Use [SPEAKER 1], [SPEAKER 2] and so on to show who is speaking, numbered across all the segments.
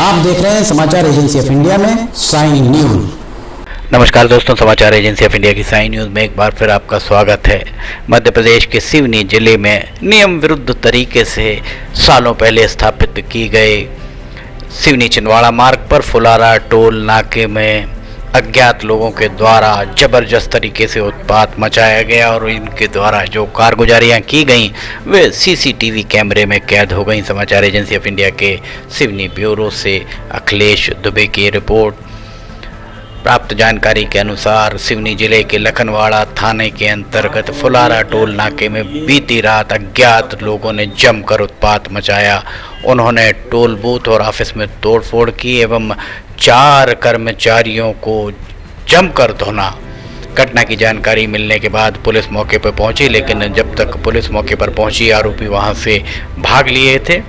[SPEAKER 1] आप देख रहे हैं समाचार एजेंसी ऑफ इंडिया में साइन न्यूज।
[SPEAKER 2] नमस्कार दोस्तों, समाचार एजेंसी ऑफ इंडिया की साइन न्यूज़ में एक बार फिर आपका स्वागत है। मध्य प्रदेश के सिवनी जिले में नियम विरुद्ध तरीके से सालों पहले स्थापित की गए सिवनी छिंदवाड़ा मार्ग पर फुलारा टोल नाके में अज्ञात लोगों के द्वारा जबरदस्त तरीके से उत्पात मचाया गया और इनके द्वारा जो कारगुजारियां की गईं वे सीसीटीवी कैमरे में कैद हो गईं। समाचार एजेंसी ऑफ इंडिया के सिवनी ब्यूरो से अखिलेश दुबे की रिपोर्ट। प्राप्त जानकारी के अनुसार सिवनी जिले के लखनवाड़ा थाने के अंतर्गत फुलारा टोल नाके में बीती रात अज्ञात लोगों ने जमकर उत्पात मचाया। उन्होंने टोल बूथ और ऑफिस में तोड़फोड़ की एवं 4 कर्मचारियों को जमकर धुना। घटना की जानकारी मिलने के बाद पुलिस मौके पर पहुंची, लेकिन जब तक पुलिस मौके पर पहुंची आरोपी वहां से भाग लिए थे।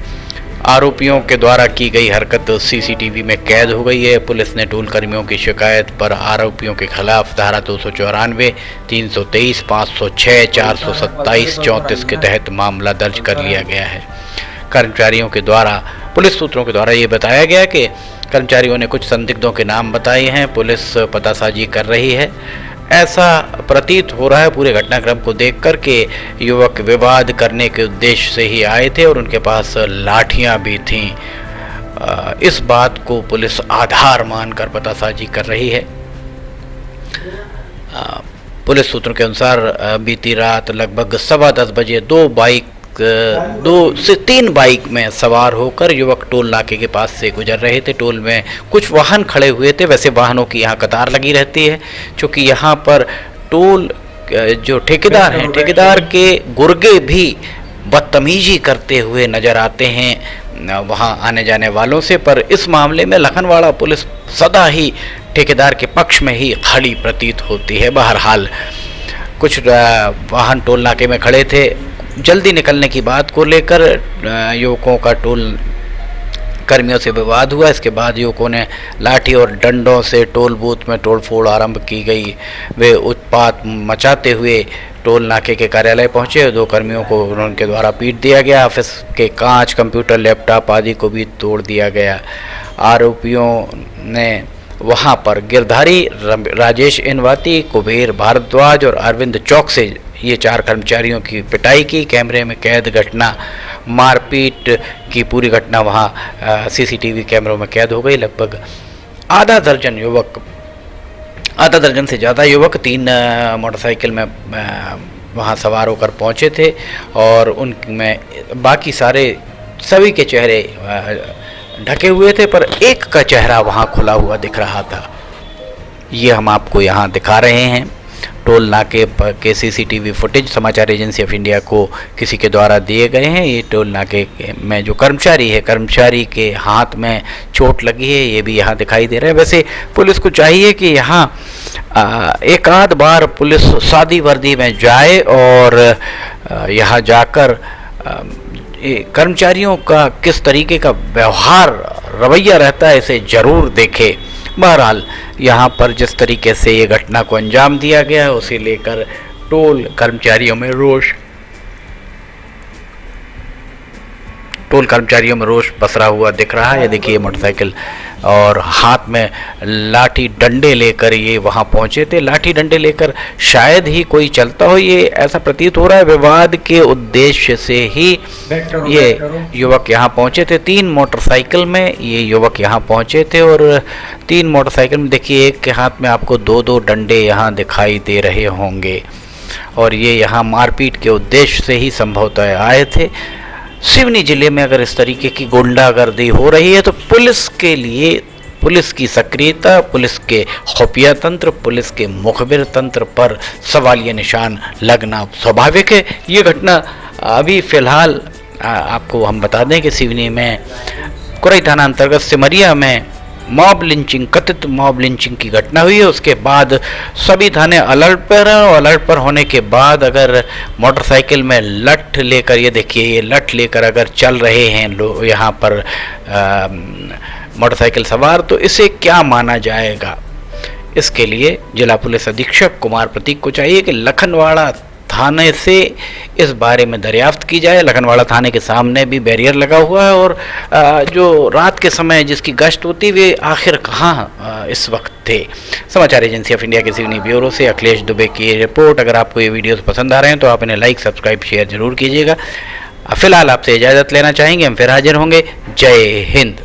[SPEAKER 2] आरोपियों के द्वारा की गई हरकत सीसीटीवी में कैद हो गई है। पुलिस ने टोल कर्मियों की शिकायत पर आरोपियों के खिलाफ धारा 294, 323, 506, 427, 34 के तहत मामला दर्ज कर लिया गया है। कर्मचारियों के द्वारा पुलिस सूत्रों के द्वारा ये बताया गया कि कर्मचारियों ने कुछ संदिग्धों के नाम बताए हैं। पुलिस पतासाजी कर रही है। ऐसा प्रतीत हो रहा है पूरे घटनाक्रम को देखकर के युवक विवाद करने के उद्देश्य से ही आए थे और उनके पास लाठियां भी थीं। इस बात को पुलिस आधार मानकर पतासाजी कर रही है। पुलिस सूत्रों के अनुसार बीती रात लगभग 10:15 बजे 2 से 3 बाइक में सवार होकर युवक टोल नाके के पास से गुजर रहे थे। टोल में कुछ वाहन खड़े हुए थे। वैसे वाहनों की यहाँ कतार लगी रहती है, क्योंकि यहाँ पर टोल जो ठेकेदार हैं, ठेकेदार के गुर्गे भी बदतमीजी करते हुए नजर आते हैं वहाँ आने जाने वालों से। पर इस मामले में लखनवाड़ा पुलिस सदा ही ठेकेदार के पक्ष में ही खड़ी प्रतीत होती है। बहरहाल कुछ वाहन टोल नाके में खड़े थे। जल्दी निकलने की बात को लेकर युवकों का टोल कर्मियों से विवाद हुआ। इसके बाद युवकों ने लाठी और डंडों से टोल बूथ में तोड़फोड़ आरंभ की गई। वे उत्पात मचाते हुए टोल नाके के कार्यालय पहुंचे। 2 कर्मियों को उनके द्वारा पीट दिया गया। ऑफिस के कांच, कंप्यूटर, लैपटॉप आदि को भी तोड़ दिया गया। आरोपियों ने वहां पर गिरधारी, राजेश इनवाती, कुबेर भारद्वाज और अरविंद चौक से ये 4 कर्मचारियों की पिटाई की। कैमरे में कैद घटना, मारपीट की पूरी घटना वहाँ सीसीटीवी कैमरों में कैद हो गई। लगभग आधा दर्जन से ज़्यादा युवक 3 मोटरसाइकिल में वहाँ सवार होकर पहुँचे थे और उनमें बाकी सभी के चेहरे ढके हुए थे, पर एक का चेहरा वहाँ खुला हुआ दिख रहा था। ये हम आपको यहाँ दिखा रहे हैं टोल नाके के सीसीटीवी फुटेज समाचार एजेंसी ऑफ इंडिया को किसी के द्वारा दिए गए हैं। ये टोल नाके में जो कर्मचारी है, कर्मचारी के हाथ में चोट लगी है, ये भी यहाँ दिखाई दे रहा है। वैसे पुलिस को चाहिए कि यहाँ एक आध बार पुलिस सादी वर्दी में जाए और यहाँ जाकर कर्मचारियों का किस तरीके का व्यवहार, रवैया रहता है, इसे ज़रूर देखे। बहरहाल यहाँ पर जिस तरीके से ये घटना को अंजाम दिया गया है उसे लेकर टोल कर्मचारियों में रोष पसरा हुआ दिख रहा है। देखिए मोटरसाइकिल और हाथ में लाठी डंडे लेकर ये वहाँ पहुँचे थे। लाठी डंडे लेकर शायद ही कोई चलता हो, ये ऐसा प्रतीत हो रहा है। विवाद के उद्देश्य से ही ये युवक यहाँ पहुँचे थे। 3 मोटरसाइकिल में ये युवक यहाँ पहुँचे थे और 3 मोटरसाइकिल में देखिए एक के हाथ में आपको 2-2 डंडे यहाँ दिखाई दे रहे होंगे और ये यहाँ मारपीट के उद्देश्य से ही संभवतः आए थे। सिवनी जिले में अगर इस तरीके की गुंडागर्दी हो रही है तो पुलिस के लिए, पुलिस की सक्रियता, पुलिस के खुफिया तंत्र, पुलिस के मुखबिर तंत्र पर सवालिया निशान लगना स्वाभाविक है। ये घटना अभी फ़िलहाल आपको हम बता दें कि सिवनी में कुरई थाना अंतर्गत सिमरिया में कथित मॉब लिंचिंग की घटना हुई है। उसके बाद सभी थाने अलर्ट पर हैं और अलर्ट पर होने के बाद अगर मोटरसाइकिल में लठ लेकर, ये देखिए ये लठ लेकर अगर चल रहे हैं लोग यहाँ पर मोटरसाइकिल सवार, तो इसे क्या माना जाएगा। इसके लिए जिला पुलिस अधीक्षक कुमार प्रतीक को चाहिए कि लखनवाड़ा थाने से इस बारे में दरियाफ्त की जाए। लखनवाड़ा थाने के सामने भी बैरियर लगा हुआ है और जो रात के समय जिसकी गश्त होती वे आखिर कहाँ इस वक्त थे। समाचार एजेंसी ऑफ इंडिया के सिवनी ब्यूरो से अखिलेश दुबे की रिपोर्ट। अगर आपको ये वीडियोस पसंद आ रहे हैं तो आप इन्हें लाइक, सब्सक्राइब, शेयर जरूर कीजिएगा। फिलहाल आपसे इजाज़त लेना चाहेंगे, हम फिर हाजिर होंगे। जय हिंद।